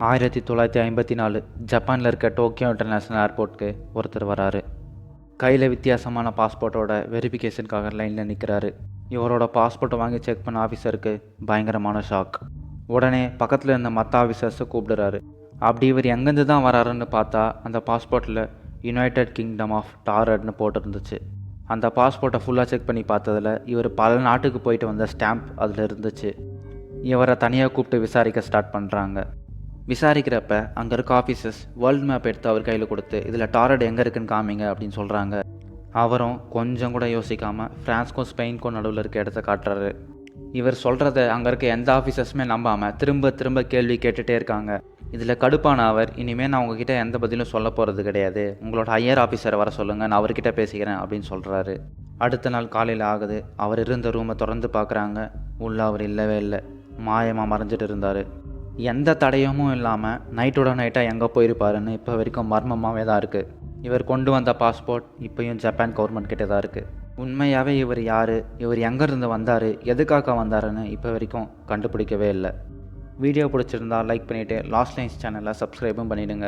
1954 ஜப்பானில் இருக்க Tokyo international ஏர்போர்ட்டுக்கு ஒருத்தர் வராரு. கையில் வித்தியாசமான பாஸ்போர்ட்டோட வெரிஃபிகேஷனுக்காக லைனில் நிற்கிறாரு. இவரோட பாஸ்போர்ட்டை வாங்கி செக் பண்ண ஆஃபீஸருக்கு பயங்கரமான ஷாக். உடனே பக்கத்தில் இருந்த மற்ற ஆஃபீஸர்ஸை கூப்பிடுறாரு. அப்படி இவர் எங்கேருந்து தான் வராருன்னு பார்த்தா அந்த பாஸ்போர்ட்டில் யுனைடெட் கிங்டம் ஆஃப் டாரட்னு போட்டிருந்துச்சு. அந்த பாஸ்போர்ட்டை ஃபுல்லாக செக் பண்ணி பார்த்ததில் இவர் பல நாட்டுக்கு போயிட்டு வந்த ஸ்டாம்ப் அதில் இருந்துச்சு. இவரை தனியாக கூப்பிட்டு விசாரிக்க ஸ்டார்ட் பண்ணுறாங்க. விசாரிக்கிறப்ப அங்கே இருக்க ஆஃபீஸர்ஸ் வேர்ல்டு மேப் எடுத்து அவர் கையில் கொடுத்து இதில் டாரட் எங்கே இருக்குன்னு காமிங்க அப்படின்னு சொல்கிறாங்க. அவரும் கொஞ்சம் கூட யோசிக்காமல் ஃப்ரான்ஸ்க்கும் ஸ்பெயினுக்கும் நடுவில் இருக்க இடத்த காட்டுறாரு. இவர் சொல்கிறத அங்கே இருக்க எந்த ஆஃபீஸர்ஸுமே நம்பாமல் திரும்ப திரும்ப கேள்வி கேட்டுகிட்டே இருக்காங்க. இதில் கடுப்பான அவர், இனிமேல் நான் உங்ககிட்ட எந்த பதிலும் சொல்ல போகிறது கிடையாது, உங்களோட ஹையர் ஆஃபீஸரை வர சொல்லுங்கள், நான் அவர்கிட்ட பேசிக்கிறேன் அப்படின்னு சொல்கிறாரு. அடுத்த நாள் காலையில் ஆகுது. அவர் இருந்த ரூமை திறந்து பார்க்குறாங்க. உள்ளே அவர் இல்லவே இல்லை, மாயமாக மறைஞ்சிட்டு இருந்தார். எந்த தடயமும் இல்லாமல் நைட்டோட நைட்டாக எங்கே போயிருப்பாருன்னு இப்போ வரைக்கும் மர்மமாகவே தான் இருக்குது. இவர் கொண்டு வந்த பாஸ்போர்ட் இப்போயும் ஜப்பான் கவர்மெண்ட் கிட்டே தான் இருக்குது. உண்மையாகவே இவர் யார், இவர் எங்கேருந்து வந்தார், எதுக்காக வந்தாருன்னு இப்போ வரைக்கும் கண்டுபிடிக்கவே இல்லை. வீடியோ பிடிச்சிருந்தா லைக் பண்ணிவிட்டு லாஸ்ட் லைன்ஸ் சேனலை சப்ஸ்கிரைபும் பண்ணிவிடுங்க.